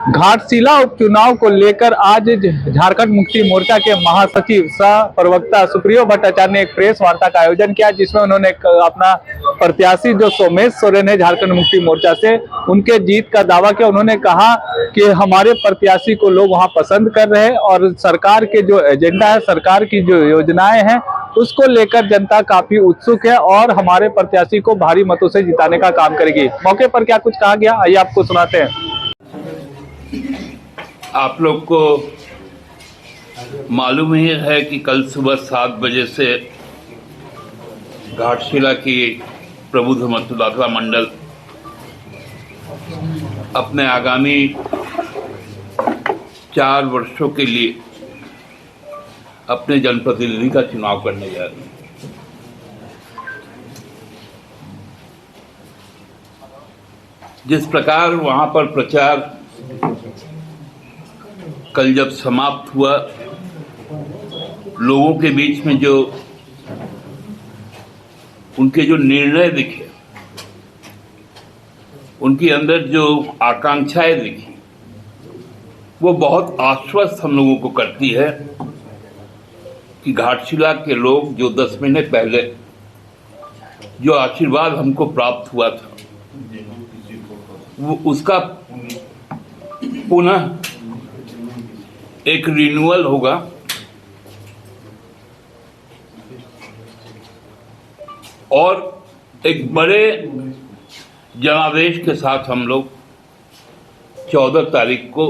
घाटशिला उपचुनाव को लेकर आज झारखंड मुक्ति मोर्चा के महासचिव सह प्रवक्ता सुप्रियो भट्टाचार्य ने एक प्रेस वार्ता का आयोजन किया, जिसमें उन्होंने अपना प्रत्याशी जो सोमेश सोरेन है झारखंड मुक्ति मोर्चा से, उनके जीत का दावा किया। उन्होंने कहा कि हमारे प्रत्याशी को लोग वहां पसंद कर रहे हैं और सरकार के जो एजेंडा है, सरकार की जो योजनाएं हैं, उसको लेकर जनता काफी उत्सुक है और हमारे प्रत्याशी को भारी मतों से जिताने का काम करेगी। मौके पर क्या कुछ कहा गया, आइए आपको सुनाते हैं। आप लोग को मालूम ही है कि कल सुबह 7 बजे से घाटशिला की प्रबुद्ध मतदाता मंडल अपने आगामी 4 वर्षों के लिए अपने जनप्रतिनिधि का चुनाव करने जा रहे हैं। जिस प्रकार वहां पर प्रचार कल जब समाप्त हुआ, लोगों के बीच में जो उनके जो निर्णय दिखे, उनके अंदर जो आकांक्षाएं दिखी, वो बहुत आश्वस्त हम लोगों को करती है कि घाटशिला के लोग जो 10 महीने पहले जो आशीर्वाद हमको प्राप्त हुआ था, वो उसका पुनः एक रिन्यूअल होगा और एक बड़े जनादेश के साथ हम लोग 14 तारीख को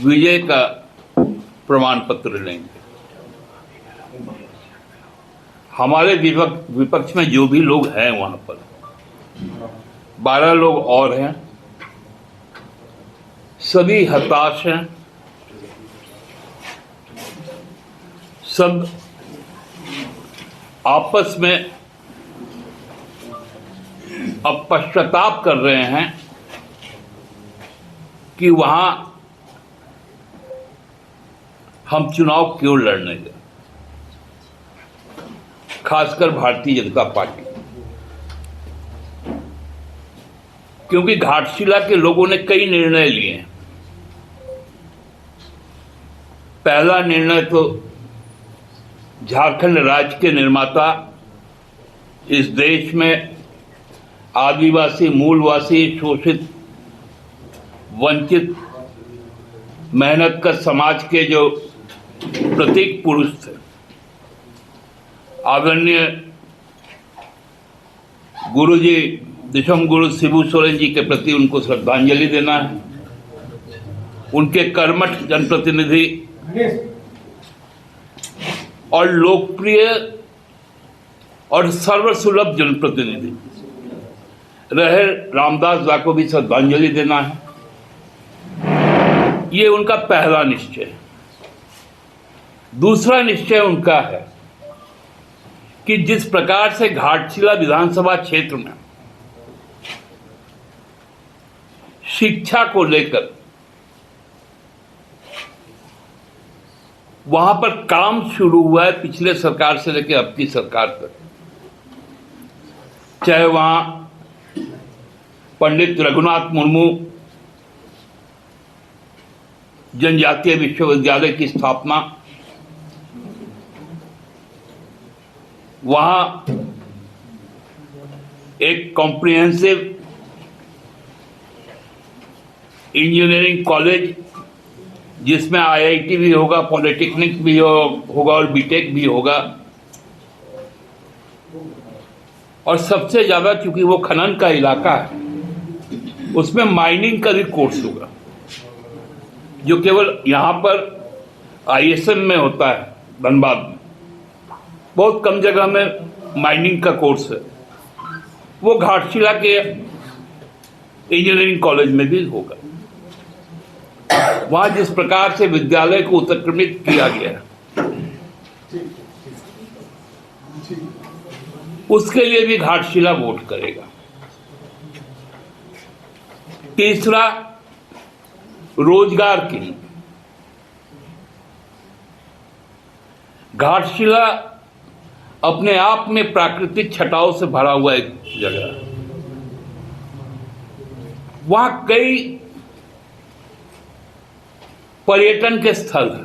विजय का प्रमाण पत्र लेंगे। हमारे विपक्ष में जो भी लोग हैं, वहां पर 12 लोग और हैं, सभी हताश हैं, सब आपस में अब पश्चाताप कर रहे हैं कि वहां हम चुनाव क्यों लड़ने गए, खासकर भारतीय जनता पार्टी, क्योंकि घाटशिला के लोगों ने कई निर्णय लिए हैं। पहला निर्णय तो झारखंड राज्य के निर्माता, इस देश में आदिवासी, मूलवासी, शोषित, वंचित, मेहनत कर समाज के जो प्रतीक पुरुष थे, आदरणीय गुरुजी दिशम गुरु शिबू सोरेन जी के प्रति उनको श्रद्धांजलि देना है। उनके कर्मठ जनप्रतिनिधि और लोकप्रिय और सर्वसुलभ जनप्रतिनिधि रहे रामदास दा को भी श्रद्धांजलि देना है। ये उनका पहला निश्चय है। दूसरा निश्चय उनका है कि जिस प्रकार से घाटशिला विधानसभा क्षेत्र में शिक्षा को लेकर वहां पर काम शुरू हुआ है, पिछले सरकार से लेकर अब की सरकार तक, चाहे वहां पंडित रघुनाथ मुर्मू जनजातीय विश्वविद्यालय की स्थापना, वहां एक कॉम्प्रिहेंसिव इंजीनियरिंग कॉलेज जिसमें आईआईटी भी होगा, पॉलिटेक्निक भी होगा और बीटेक भी होगा, और सबसे ज्यादा चूंकि वो खनन का इलाका है, उसमें माइनिंग का भी कोर्स होगा, जो केवल यहां पर आईएसएम में होता है, धनबाद में बहुत कम जगह में माइनिंग का कोर्स है, वो घाटशिला के इंजीनियरिंग कॉलेज में भी होगा। वहां जिस प्रकार से विद्यालय को उत्क्रमित किया गया है, उसके लिए भी घाटशिला वोट करेगा। तीसरा, रोजगार के लिए घाटशिला अपने आप में प्राकृतिक छटाओं से भरा हुआ एक जगह है। वहां कई पर्यटन के स्थल है,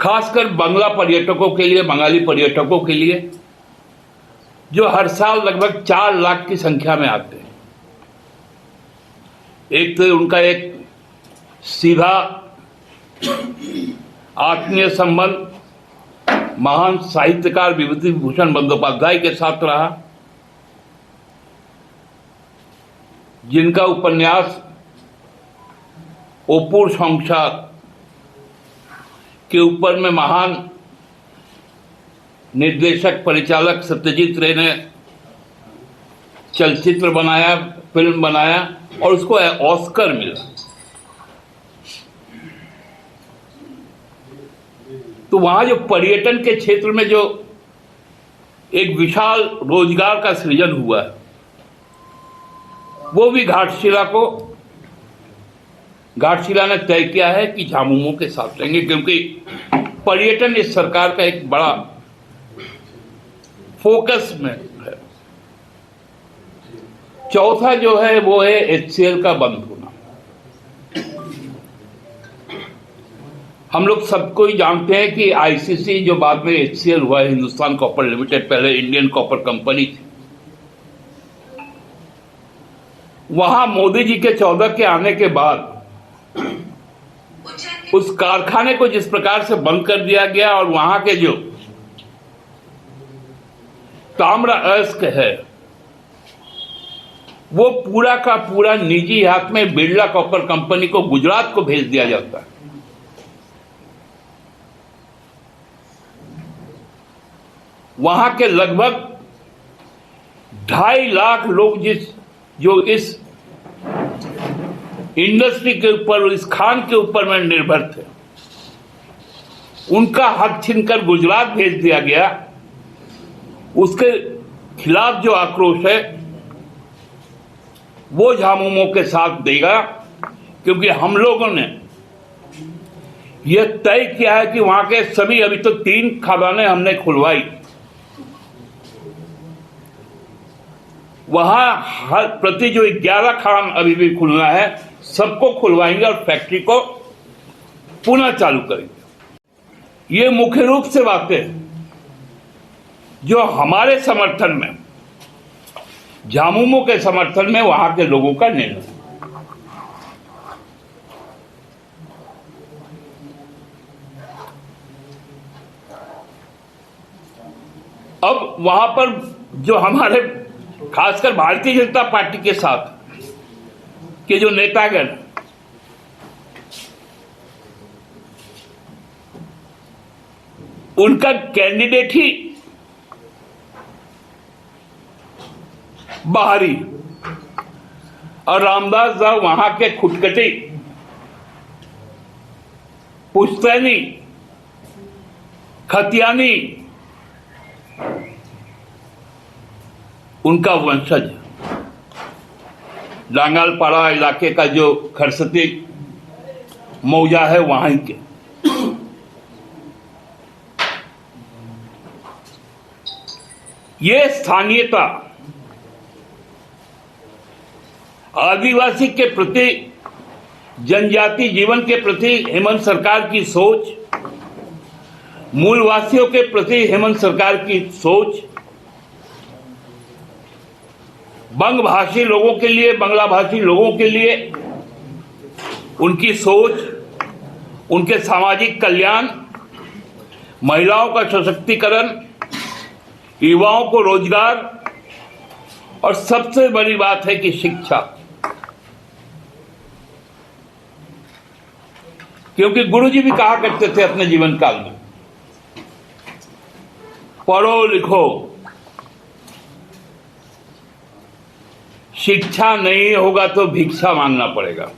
खासकर बंगला पर्यटकों के लिए, बंगाली पर्यटकों के लिए, जो हर साल लगभग 4 लाख की संख्या में आते हैं। एक तो उनका एक सीधा आत्मीय संबंध महान साहित्यकार विभूति भूषण बंदोपाध्याय के साथ रहा, जिनका उपन्यास ओपुर संसार के ऊपर में महान निर्देशक परिचालक सत्यजीत रे ने चलचित्र बनाया, फिल्म बनाया और उसको ऑस्कर मिला। तो वहां जो पर्यटन के क्षेत्र में जो एक विशाल रोजगार का सृजन हुआ है, वो भी घाटशिला ने तय किया है कि झामुमो के साथ रहेंगे, क्योंकि पर्यटन इस सरकार का एक बड़ा फोकस में है। चौथा जो है वो है HCL का बंद होना। हम लोग सबको ही जानते हैं कि ICC जो बाद में HCL हुआ, हिंदुस्तान कॉपर लिमिटेड, पहले इंडियन कॉपर कंपनी थी, वहां मोदी जी के 14 के आने के बाद उस कारखाने को जिस प्रकार से बंद कर दिया गया और वहां के जो ताम्र अयस्क है वो पूरा का पूरा निजी हाथ में बिरला कॉपर कंपनी को गुजरात को भेज दिया जाता है। वहां के लगभग 2.5 लाख लोग जो इस इंडस्ट्री के ऊपर, इस खान के ऊपर में निर्भर थे, उनका हक छीनकर गुजरात भेज दिया गया। उसके खिलाफ जो आक्रोश है वो झामुमो के साथ देगा, क्योंकि हम लोगों ने यह तय किया है कि वहां के सभी, अभी तो 3 खदानें हमने खुलवाई, वहां हर प्रति जो 11 खान अभी भी खुलना है, सबको खुलवाएंगे और फैक्ट्री को पुनः चालू करेंगे। ये मुख्य रूप से बातें जो हमारे समर्थन में, झामुमो के समर्थन में वहां के लोगों का निर्णय। अब वहां पर जो हमारे खासकर भारतीय जनता पार्टी के साथ के जो नेतागण, उनका कैंडिडेट ही बाहरी, और रामदास दास वहां के खुटकटी, पुश्तैनी, खतियानी उनका वंशज। लांगालपाड़ा इलाके का जो खरसती मौजा है वहां के। ये स्थानीयता, आदिवासी के प्रति, जनजाति जीवन के प्रति हेमंत सरकार की सोच, मूलवासियों के प्रति हेमंत सरकार की सोच, बंगभाषी लोगों के लिए, बांग्ला भाषी लोगों के लिए उनकी सोच, उनके सामाजिक कल्याण, महिलाओं का सशक्तिकरण, युवाओं को रोजगार, और सबसे बड़ी बात है कि शिक्षा। क्योंकि गुरुजी भी कहा करते थे अपने जीवन काल में, पढ़ो लिखो, शिक्षा नहीं होगा तो भिक्षा मांगना पड़ेगा।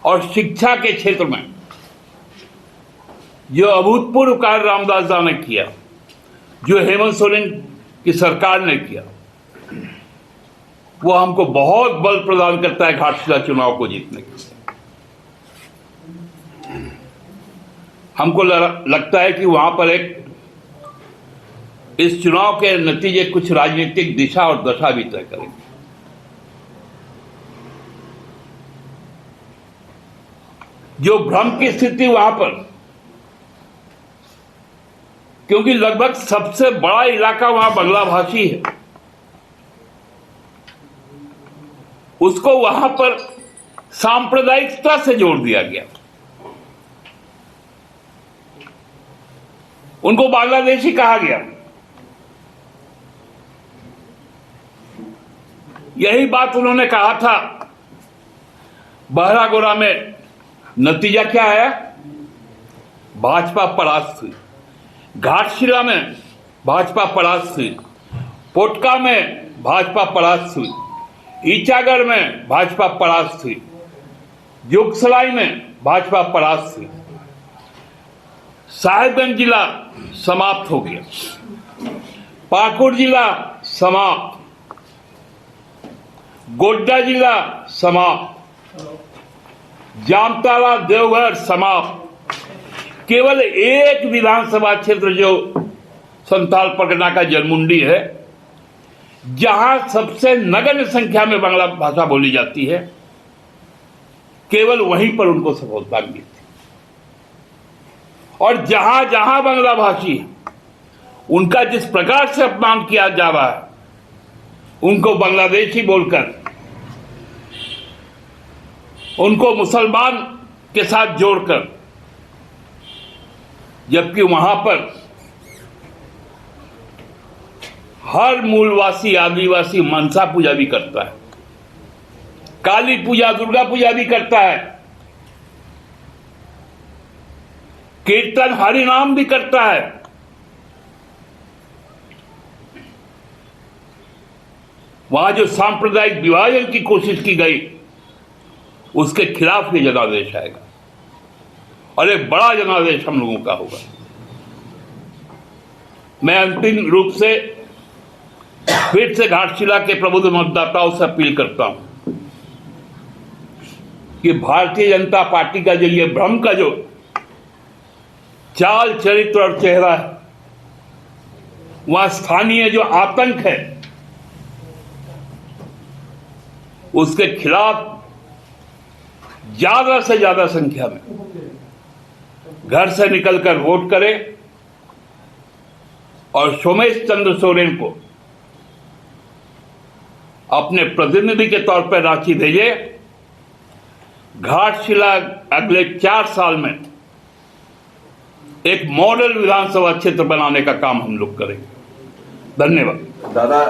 और शिक्षा के क्षेत्र में जो अभूतपूर्व कार्य रामदास दास ने किया, जो हेमंत सोरेन की सरकार ने किया, वो हमको बहुत बल प्रदान करता है घाटशिला चुनाव को जीतने के लिए। हमको लगता है कि वहां पर इस चुनाव के नतीजे कुछ राजनीतिक दिशा और दशा भी तय करेंगे। जो भ्रम की स्थिति वहां पर, क्योंकि लगभग सबसे बड़ा इलाका वहां बांग्ला भाषी है, उसको वहां पर सांप्रदायिकता से जोड़ दिया गया। उनको बांग्लादेशी कहा गया। यही बात उन्होंने कहा था बहरागोड़ा में। नतीजा क्या आया? भाजपा परास्त हुई। घाटशिला में भाजपा परास्त हुई। पोटका में भाजपा परास्त हुई। ईचागढ़ में भाजपा परास्त हुई। जोगसलाई में भाजपा परास्त हुई। साहिबगंज जिला समाप्त हो गया। पाकुड़ जिला समाप्त। गोड्डा जिला समाप्त। जामताड़ा देवघर समाप्त। केवल एक विधानसभा क्षेत्र जो संथाल परगना का जरमुंडी है, जहां सबसे नगण्य संख्या में बांग्ला भाषा बोली जाती है, केवल वहीं पर उनको सफलता मिली थी। और जहां जहां बांग्ला भाषी है, उनका जिस प्रकार से अपमान किया जा रहा है, उनको बांग्लादेशी बोलकर, उनको मुसलमान के साथ जोड़कर, जबकि वहां पर हर मूलवासी आदिवासी मनसा पूजा भी करता है, काली पूजा, दुर्गा पूजा भी करता है, कीर्तन हरिनाम भी करता है। वहां जो सांप्रदायिक विभाजन की कोशिश की गई, उसके खिलाफ ये जनादेश आएगा और एक बड़ा जनादेश हम लोगों का होगा। मैं अंतिम रूप से फिर से घाटशिला के प्रबुद्ध मतदाताओं से अपील करता हूं कि भारतीय जनता पार्टी का जो ये भ्रम का जो चाल चरित्र और चेहरा है, वहां स्थानीय जो आतंक है, उसके खिलाफ ज्यादा से ज्यादा संख्या में घर से निकलकर वोट करें और सोमेश चंद्र सोरेन को अपने प्रतिनिधि के तौर पर रांची भेजे। घाटशिला अगले 4 साल में एक मॉडल विधानसभा क्षेत्र बनाने का काम हम लोग करेंगे। धन्यवाद। दादा